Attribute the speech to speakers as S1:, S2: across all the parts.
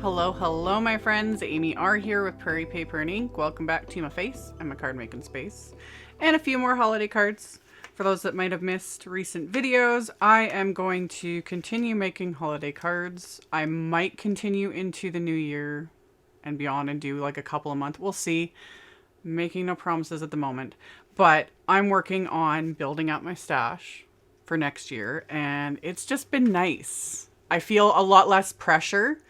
S1: Hello, my friends. AmyR here with Prairie Paper and Ink. Welcome back to my face and my card making space. And a few more holiday cards. For those that might have missed recent videos, I am going to continue making holiday cards. I might continue into the new year and beyond and do like a couple a month. We'll see. Making no promises at the moment. But I'm working on building out my stash for next year, and it's just been nice. I feel a lot less pressure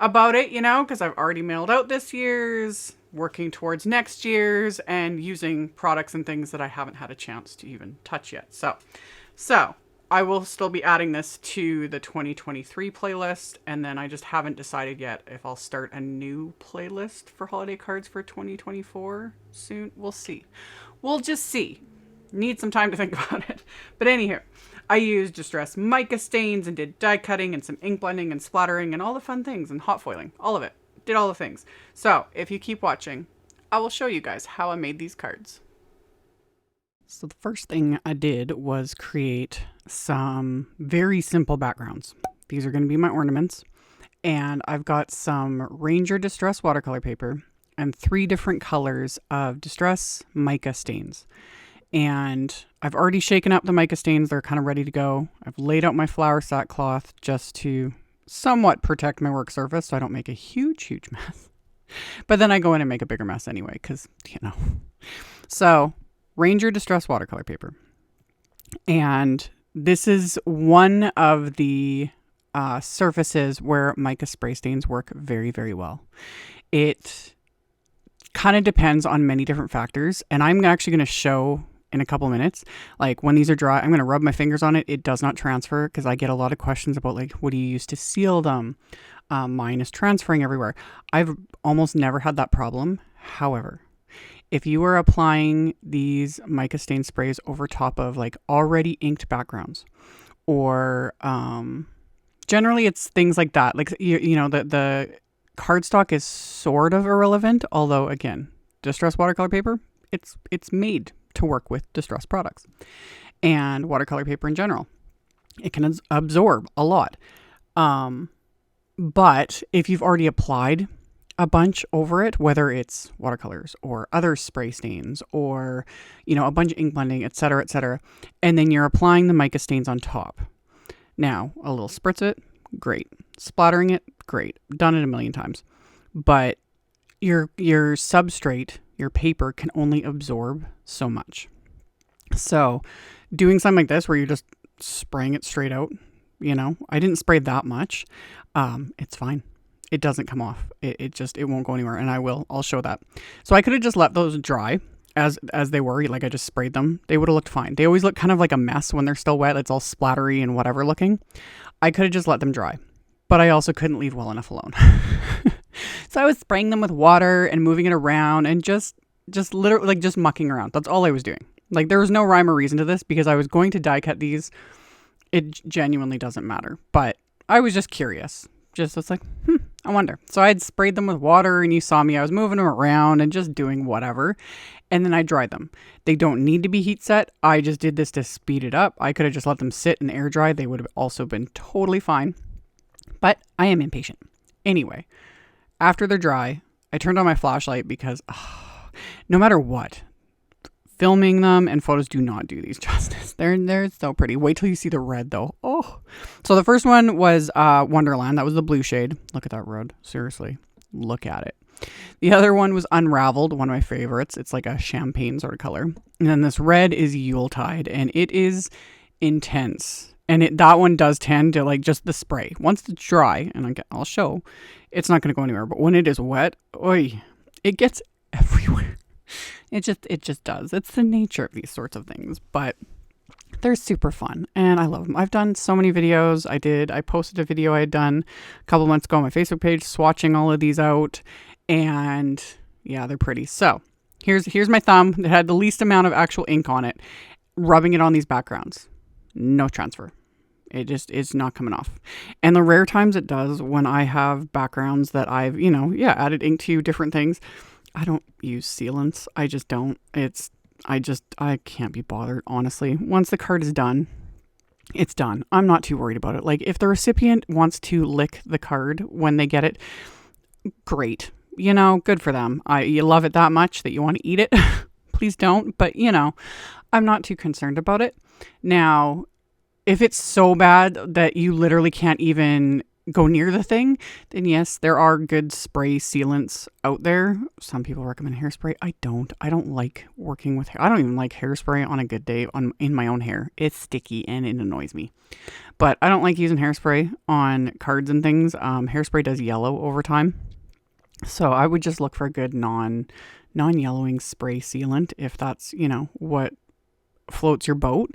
S1: about it, you know, because I've already mailed out this year's, working towards next year's, and using products and things that I haven't had a chance to even touch yet. So I will still be adding this to the 2023 playlist, and then I just haven't decided yet if I'll start a new playlist for holiday cards for 2024 soon. We'll see. We'll just see. Need some time to think about it. But anywho, I used distressed mica stains and did die cutting and some ink blending and splattering and all the fun things and hot foiling. All of it. Did all the things. So if you keep watching, I will show you guys how I made these cards. So the first thing I did was create some very simple backgrounds. These are going to be my ornaments. And I've got some Ranger Distress watercolor paper and 3 different colors of distress mica stains. And I've already shaken up the mica stains. They're kind of ready to go. I've laid out my flour sackcloth just to somewhat protect my work surface so I don't make a huge mess. But then I go in and make a bigger mess anyway because, you know. So, Ranger Distress watercolor paper. And this is one of the surfaces where mica spray stains work very, very well. It kind of depends on many different factors. And I'm actually going to show in a couple minutes, like when these are dry, I'm going to rub my fingers on it. It does not transfer because I get a lot of questions about like, what do you use to seal them? Mine is transferring everywhere. I've almost never had that problem. However, if you are applying these mica stain sprays over top of like already inked backgrounds, or generally it's things like that. Like, you know, the cardstock is sort of irrelevant, although again, distress watercolor paper, it's made to work with distressed products and watercolor paper in general. It can absorb a lot. But if you've already applied a bunch over it, whether it's watercolors or other spray stains or, you know, a bunch of ink blending, etc., and then you're applying the mica stains on top. Now, a little spritz it, great. Splattering it, great. Done it a million times. But your substrate, your paper can only absorb so much. So doing something like this where you're just spraying it straight out, you know, I didn't spray that much. It's fine. It doesn't come off. It won't go anywhere, and I'll show that. So I could have just let those dry as they were, like I just sprayed them. They would have looked fine. They always look kind of like a mess when they're still wet. It's all splattery and whatever looking. I could have just let them dry, but I also couldn't leave well enough alone. So I was spraying them with water and moving it around and just literally like just mucking around. That's all I was doing. Like there was no rhyme or reason to this because I was going to die cut these. It genuinely doesn't matter, but I was just curious. It's like, I wonder. So I had sprayed them with water and you saw me. I was moving them around and just doing whatever. And then I dried them. They don't need to be heat set. I just did this to speed it up. I could have just let them sit and air dry. They would have also been totally fine. But I am impatient. Anyway, after they're dry, I turned on my flashlight because no matter what, filming them and photos do not do these justice. They're so pretty. Wait till you see the red though. Oh, so the first one was Wonderland. That was the blue shade. Look at that red. Seriously, look at it. The other one was Unravelled, one of my favorites. It's like a champagne sort of color. And then this red is Yuletide, and it is intense. And that one does tend to like just the spray. Once it's dry, and I'll show, it's not going to go anywhere. But when it is wet, it gets everywhere. It just does. It's the nature of these sorts of things, but they're super fun and I love them. I've done so many videos. I posted a video I had done a couple months ago on my Facebook page, swatching all of these out, and yeah, they're pretty. So here's my thumb that had the least amount of actual ink on it, rubbing it on these backgrounds. No transfer. It's not coming off. And the rare times it does, when I have backgrounds that I've, added ink to different things, I don't use sealants. I just don't. I can't be bothered, honestly. Once the card is done, it's done. I'm not too worried about it. Like if the recipient wants to lick the card when they get it, great. You know, good for them. You love it that much that you want to eat it. Please don't. But, you know, I'm not too concerned about it. Now, if it's so bad that you literally can't even go near the thing, then yes, there are good spray sealants out there. Some people recommend hairspray. I don't like working with hair. I don't even like hairspray on a good day in my own hair. It's sticky and it annoys me. But I don't like using hairspray on cards and things. Hairspray does yellow over time. So I would just look for a good non-yellowing spray sealant if that's, you know, what floats your boat.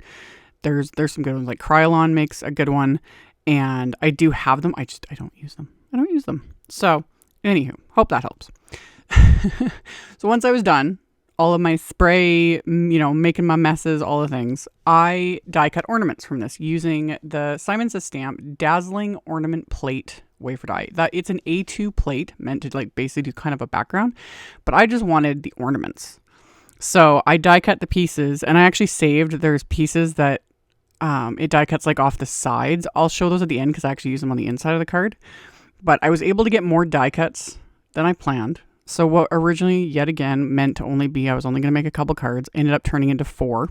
S1: There's some good ones, like Krylon makes a good one, and I do have them. I don't use them. So anywho, hope that helps. So once I was done, all of my spray, you know, making my messes, all the things, I die cut ornaments from this using the Simon Says Stamp Dazzling Ornament Plate wafer die. That it's an A2 plate meant to like basically do kind of a background, but I just wanted the ornaments. So I die cut the pieces, and I actually saved, there's pieces that it die cuts like off the sides. I'll show those at the end because I actually use them on the inside of the card. But I was able to get more die cuts than I planned. So what originally, yet again, meant to only be, I was only going to make a couple cards, ended up turning into 4.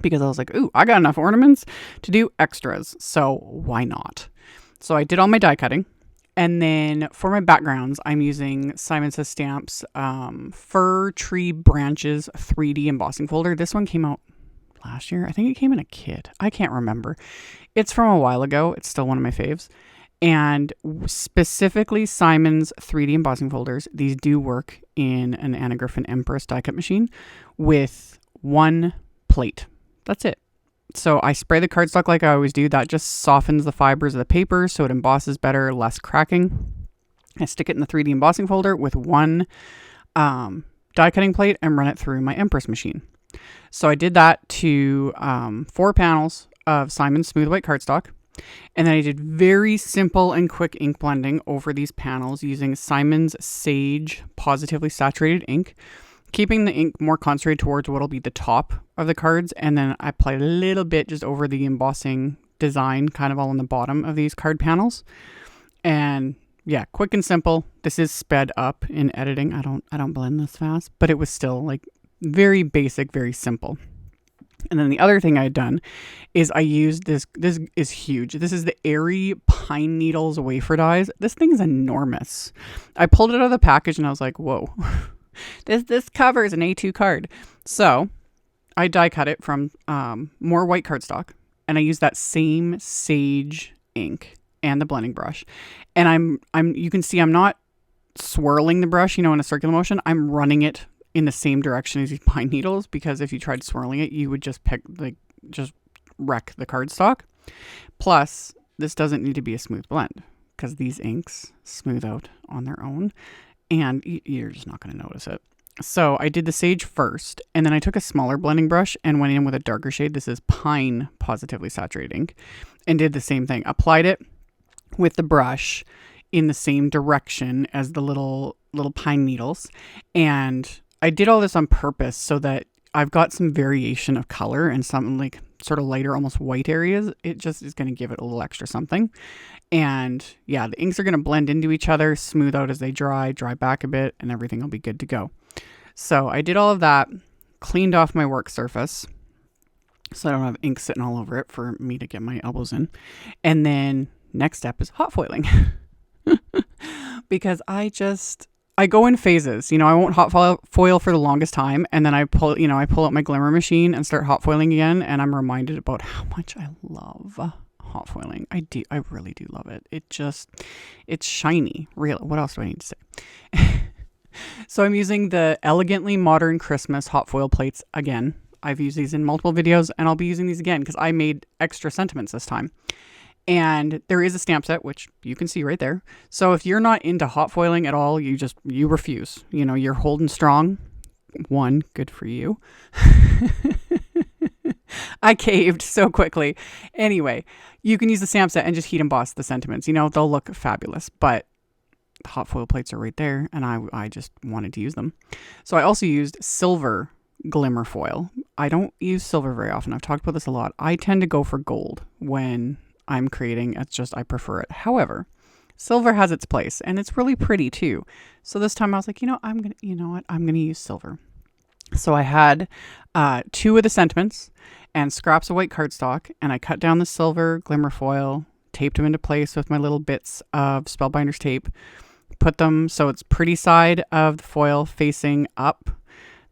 S1: Because I was like, ooh, I got enough ornaments to do extras. So why not? So I did all my die cutting. And then for my backgrounds, I'm using Simon Says Stamp's Fir Tree Branches 3D embossing folder. This one came out last year. I think it came in a kit. I can't remember. It's from a while ago. It's still one of my faves. And specifically Simon's 3D embossing folders, these do work in an Griffin EMPRESS die cut machine with one plate. That's it. So I spray the cardstock like I always do. That just softens the fibers of the paper so it embosses better, less cracking. I stick it in the 3D embossing folder with one die cutting plate and run it through my EMPRESS machine. So I did that to 4 panels of Simon's smooth white cardstock. And then I did very simple and quick ink blending over these panels using Simon's Sage Positively Saturated ink, keeping the ink more concentrated towards what will be the top of the cards. And then I applied a little bit just over the embossing design, kind of all on the bottom of these card panels. And yeah, quick and simple. This is sped up in editing. I don't blend this fast, but it was still like very basic, very simple. And then the other thing I had done is I used this is huge. This is the Airy Pine Needles wafer dies. This thing is enormous. I pulled it out of the package and I was like, whoa, this covers an A2 card. So I die cut it from more white cardstock, and I used that same Sage ink and the blending brush. And you can see I'm not swirling the brush, in a circular motion. I'm running it in the same direction as these pine needles, because if you tried swirling it, you would just wreck the cardstock. Plus, this doesn't need to be a smooth blend because these inks smooth out on their own and you're just not going to notice it. So I did the Sage first, and then I took a smaller blending brush and went in with a darker shade. This is Pine Positively Saturated ink, and did the same thing. Applied it with the brush in the same direction as the little pine needles, and I did all this on purpose so that I've got some variation of color and some like sort of lighter, almost white areas. It just is going to give it a little extra something. And yeah, the inks are going to blend into each other, smooth out as they dry back a bit, and everything will be good to go. So I did all of that, cleaned off my work surface so I don't have ink sitting all over it for me to get my elbows in. And then next step is hot foiling. Because I go in phases. I won't hot foil for the longest time, and then I pull out my glimmer machine and start hot foiling again, and I'm reminded about how much I love hot foiling. I really do love it. It's shiny. Real. What else do I need to say? So I'm using the Elegantly Modern Christmas hot foil plates again. I've used these in multiple videos, and I'll be using these again because I made extra sentiments this time. And there is a stamp set, which you can see right there. So if you're not into hot foiling at all, you refuse. You're holding strong. One, good for you. I caved so quickly. Anyway, you can use the stamp set and just heat emboss the sentiments. They'll look fabulous. But the hot foil plates are right there, and I just wanted to use them. So I also used silver glimmer foil. I don't use silver very often. I've talked about this a lot. I tend to go for gold when I'm creating. It's just I prefer it. However, Silver has its place, and it's really pretty too. So this time I was like, you know what? I'm gonna use silver. So I had 2 of the sentiments and scraps of white cardstock, and I cut down the silver glimmer foil, taped them into place with my little bits of Spellbinders tape, put them so it's pretty side of the foil facing up,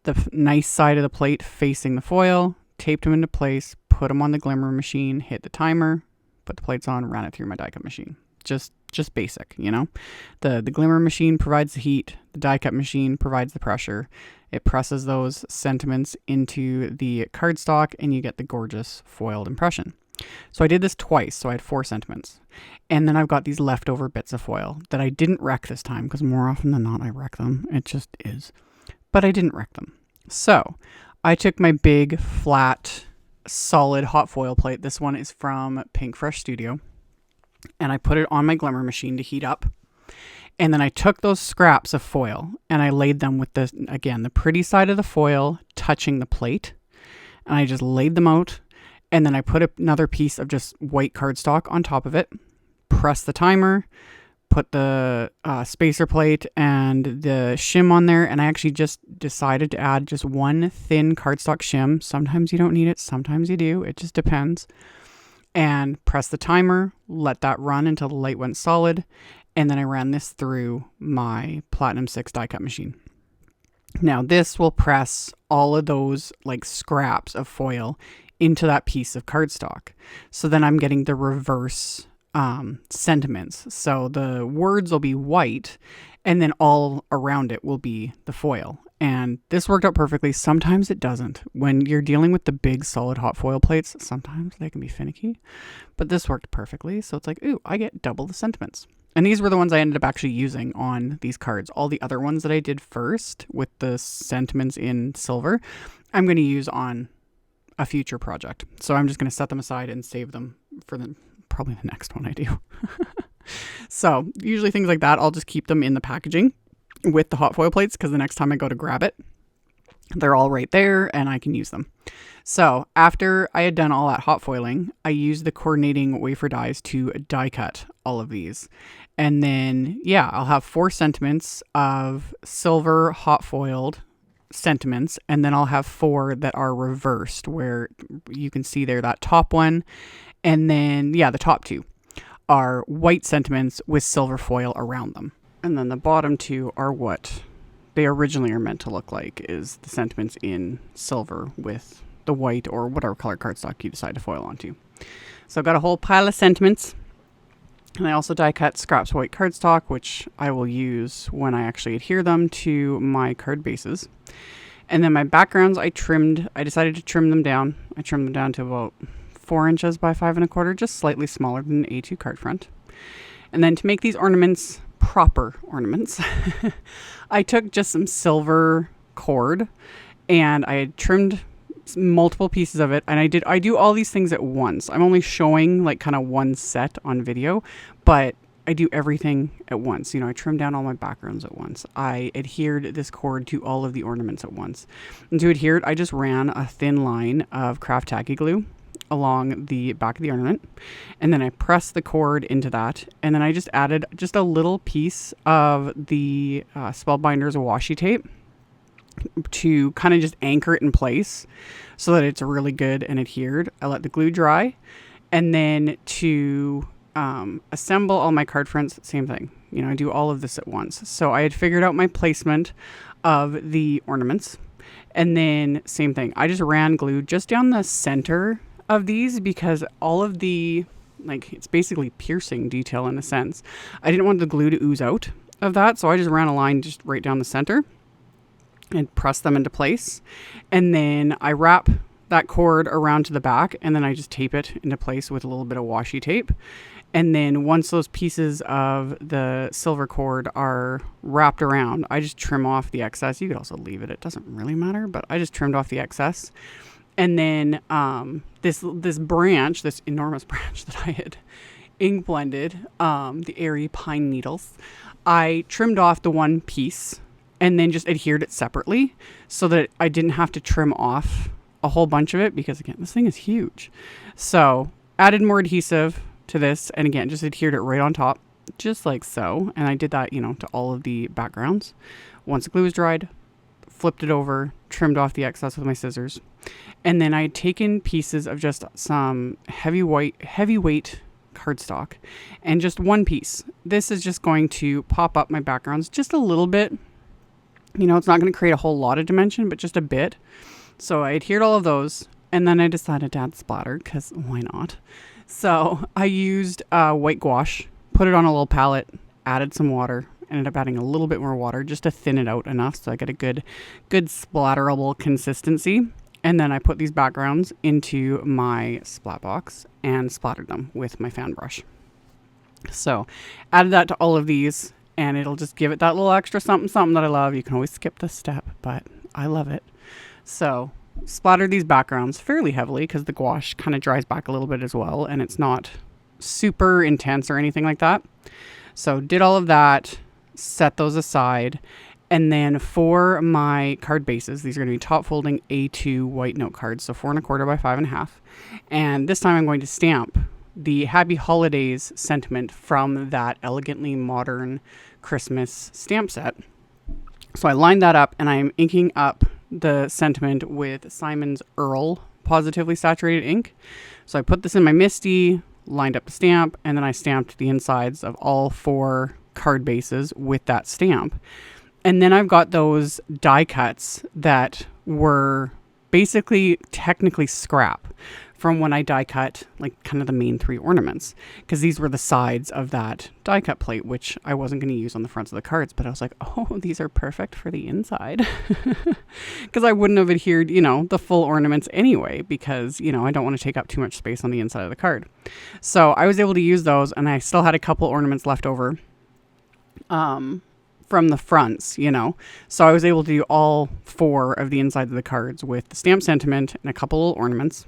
S1: the nice side of the plate facing the foil, taped them into place, put them on the glimmer machine, hit the timer, put the plates on, ran it through my die cut machine. Just basic, you know. The glimmer machine provides the heat, the die cut machine provides the pressure. It presses those sentiments into the cardstock and you get the gorgeous foiled impression. So I did this twice, so I had 4 sentiments. And then I've got these leftover bits of foil that I didn't wreck this time, because more often than not I wreck them. It just is. But I didn't wreck them. So I took my big, flat, solid hot foil plate. This one is from Pink Fresh Studio. And I put it on my glimmer machine to heat up. And then I took those scraps of foil and I laid them with the pretty side of the foil touching the plate. And I just laid them out. And then I put another piece of just white cardstock on top of it, pressed the timer, put the spacer plate and the shim on there. And I actually just decided to add just one thin cardstock shim. Sometimes you don't need it. Sometimes you do. It just depends. And press the timer, let that run until the light went solid. And then I ran this through my Platinum 6 die cut machine. Now this will press all of those like scraps of foil into that piece of cardstock. So then I'm getting the reverse sentiments. So the words will be white and then all around it will be the foil. And this worked out perfectly. Sometimes it doesn't. When you're dealing with the big solid hot foil plates, sometimes they can be finicky, but this worked perfectly. So it's like, ooh, I get double the sentiments. And these were the ones I ended up actually using on these cards. All the other ones that I did first with the sentiments in silver, I'm going to use on a future project. So I'm just going to set them aside and save them for probably the next one I do. So usually things like that, I'll just keep them in the packaging with the hot foil plates, because the next time I go to grab it, they're all right there and I can use them. So after I had done all that hot foiling, I used the coordinating wafer dies to die cut all of these. And then, yeah, I'll have 4 sentiments of silver hot foiled sentiments. And then I'll have 4 that are reversed, where you can see there that top one. And then, yeah, the top 2 are white sentiments with silver foil around them. And then the bottom 2 are what they originally are meant to look like, is the sentiments in silver with the white or whatever color cardstock you decide to foil onto. So I've got a whole pile of sentiments. And I also die cut scraps of white cardstock, which I will use when I actually adhere them to my card bases. And then my backgrounds, I decided to trim them down. I trimmed them down to about 4 inches by 5 1/4, just slightly smaller than an A2 card front. And then to make these ornaments, proper ornaments, I took just some silver cord and I had trimmed multiple pieces of it, and I do all these things at once. I'm only showing like kind of one set on video, but I do everything at once. You know, I trim down all my backgrounds at once. I adhered this cord to all of the ornaments at once. And to adhere it, I just ran a thin line of craft tacky glue along the back of the ornament, and then I pressed the cord into that, and then I just added just a little piece of the Spellbinders washi tape to kind of just anchor it in place so that it's really good and adhered. I let the glue dry, and then to assemble all my card fronts, same thing. You know, I do all of this at once. So I had figured out my placement of the ornaments, and then same thing. I just ran glue just down the center of these, because all of the, like, it's basically piercing detail in a sense. I didn't want the glue to ooze out of that, so I just ran a line just right down the center and press them into place. And then I wrap that cord around to the back, and then I just tape it into place with a little bit of washi tape. And then once those pieces of the silver cord are wrapped around, I just trim off the excess. You could also leave it. It doesn't really matter, but I just trimmed off the excess. And then this enormous branch that I had ink blended, the Airy pine needles, I trimmed off the one piece and then just adhered it separately so that I didn't have to trim off a whole bunch of it, because again, this thing is huge. So added more adhesive to this, and again, just adhered it right on top. just like so. And I did that, you know, to all of the backgrounds. Once the glue was dried, flipped it over, trimmed off the excess with my scissors. And then I had taken pieces of just some heavyweight cardstock and just one piece. This is just going to pop up my backgrounds just a little bit. You know, it's not going to create a whole lot of dimension, but just a bit. So I adhered all of those, and then I decided to add splatter because why not? So I used white gouache, put it on a little palette, added some water, ended up adding a little bit more water just to thin it out enough so I get a good splatterable consistency. And then I put these backgrounds into my splat box and splattered them with my fan brush. So added that to all of these, and it'll just give it that little extra something that I love. You can always skip this step, but I love it. So splattered these backgrounds fairly heavily because the gouache kind of dries back a little bit as well, and it's not super intense or anything like that. So did all of that, set those aside. And then for my card bases, these are going to be top folding A2 white note cards. So 4 1/4 by 5 1/2. And this time I'm going to stamp the Happy Holidays sentiment from that Elegantly Modern Christmas stamp set. So I lined that up and I'm inking up the sentiment with Simon's Earl Positively Saturated ink. So I put this in my Misty, lined up the stamp, and then I stamped the insides of all 4 card bases with that stamp. And then I've got those die cuts that were basically technically scrap from when I die cut like kind of the main 3 ornaments, because these were the sides of that die cut plate, which I wasn't going to use on the fronts of the cards, but I was like, oh, these are perfect for the inside because I wouldn't have adhered, you know, the full ornaments anyway, because, you know, I don't want to take up too much space on the inside of the card. So I was able to use those, and I still had a couple ornaments left over from the fronts, you know, so I was able to do all 4 of the insides of the cards with the stamp sentiment and a couple little ornaments,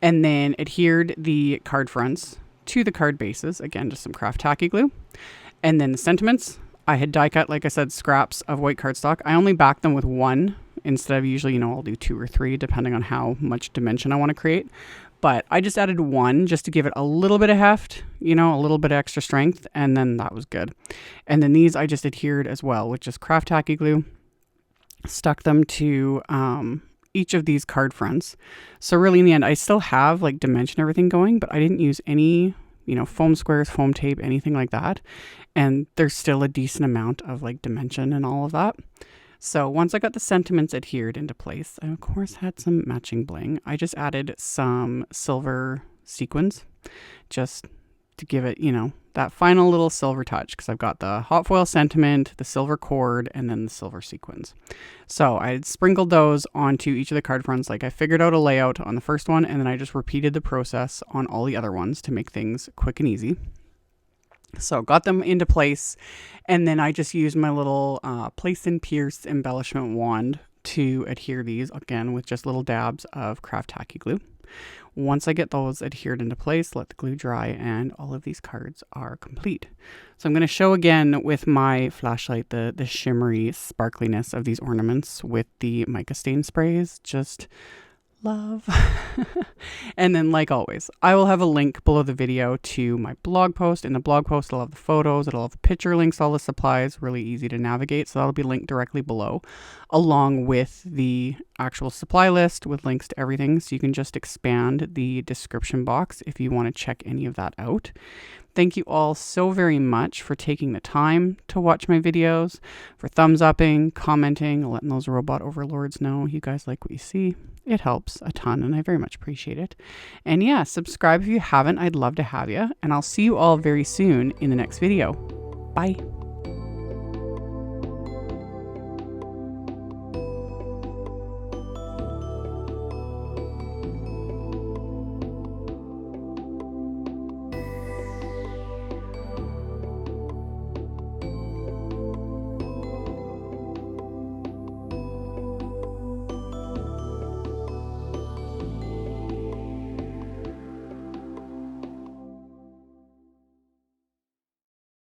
S1: and then adhered the card fronts to the card bases, again just some craft tacky glue. And then the sentiments I had die cut, like I said, scraps of white cardstock. I only backed them with 1 instead of usually, you know, I'll do 2 or 3 depending on how much dimension I want to create. But I just added 1 just to give it a little bit of heft, you know, a little bit of extra strength, and then that was good. And then these I just adhered as well with just craft tacky glue, stuck them to each of these card fronts. So really in the end, I still have like dimension everything going, but I didn't use any, you know, foam squares, foam tape, anything like that. And there's still a decent amount of like dimension and all of that. So once I got the sentiments adhered into place, I of course had some matching bling. I just added some silver sequins just to give it, you know, that final little silver touch, because I've got the hot foil sentiment, the silver cord, and then the silver sequins. So I had sprinkled those onto each of the card fronts. Like I figured out a layout on the first one, and then I just repeated the process on all the other ones to make things quick and easy. So got them into place, and then I just used my little Place and Pierce embellishment wand to adhere these, again with just little dabs of craft tacky glue. Once I get those adhered into place, let the glue dry, and all of these cards are complete. So I'm going to show again with my flashlight the shimmery sparkliness of these ornaments with the mica stain sprays. Just love. And then, like always, I will have a link below the video to my blog post. In the blog post, it'll have the photos, it'll have the picture links, all the supplies, really easy to navigate. So that'll be linked directly below, along with the actual supply list with links to everything. So you can just expand the description box if you want to check any of that out. Thank you all so very much for taking the time to watch my videos, for thumbs upping, commenting, letting those robot overlords know you guys like what you see. It helps a ton, and I very much appreciate it. And yeah, subscribe if you haven't. I'd love to have you, and I'll see you all very soon in the next video. Bye.